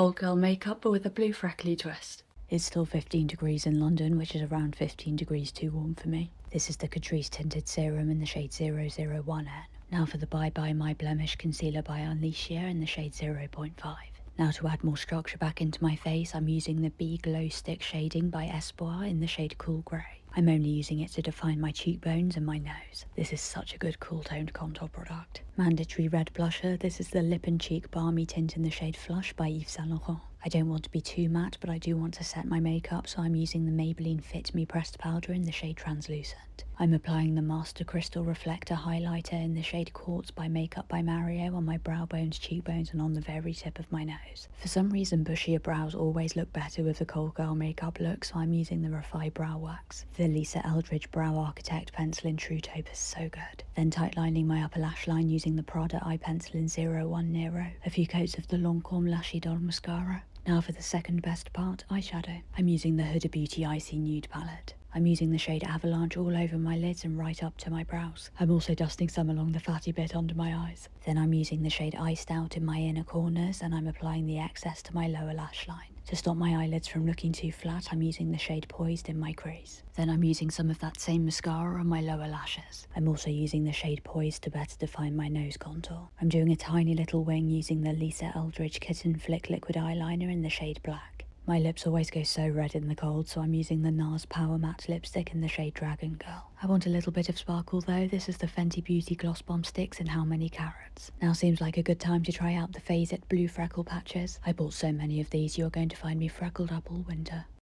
Cold girl makeup but with a blue freckly twist. It's still 15 degrees in London, which is around 15 degrees too warm for me. This is the Catrice Tinted Serum in the shade 001N. Now for the Bye Bye My Blemish Concealer by Unleashia in the shade 0.5. Now to add more structure back into my face, I'm using the B Glow Stick shading by Espoir in the shade Cool Grey. I'm only using it to define my cheekbones and my nose. This is such a good cool toned contour product. Mandatory red blusher, this is the Lip and Cheek Balmy Tint in the shade Flush by Yves Saint Laurent. I don't want to be too matte, but I do want to set my makeup, so I'm using the Maybelline Fit Me pressed powder in the shade Translucent. I'm applying the Master Crystal Reflector highlighter in the shade Quartz by Makeup by Mario on my brow bones, cheekbones and on the very tip of my nose. For some reason, bushier brows always look better with the Cold Girl makeup look, so I'm using the Refi Brow Wax. The Lisa Eldridge Brow Architect pencil in True Taupe is so good. Then tightlining my upper lash line using the Prada eye pencil in 01 Nero. A few coats of the Lancome Lash Idole mascara. Now for the second best part, eyeshadow. I'm using the Huda Beauty Icy Nude palette. I'm using the shade Avalanche all over my lids and right up to my brows. I'm also dusting some along the fatty bit under my eyes. Then I'm using the shade Iced Out in my inner corners and I'm applying the excess to my lower lash line. To stop my eyelids from looking too flat, I'm using the shade Poised in my crease. Then I'm using some of that same mascara on my lower lashes. I'm also using the shade Poised to better define my nose contour. I'm doing a tiny little wing using the Lisa Eldridge Kitten Flick liquid eyeliner in the shade Black. My lips always go so red in the cold, so I'm using the NARS Power Matte lipstick in the shade Dragon Girl. I want a little bit of sparkle though. This is the Fenty Beauty Gloss Bomb Sticks in How Many Carats. Now seems like a good time to try out the Phase It Blue Freckle Patches. I bought so many of these, you're going to find me freckled up all winter.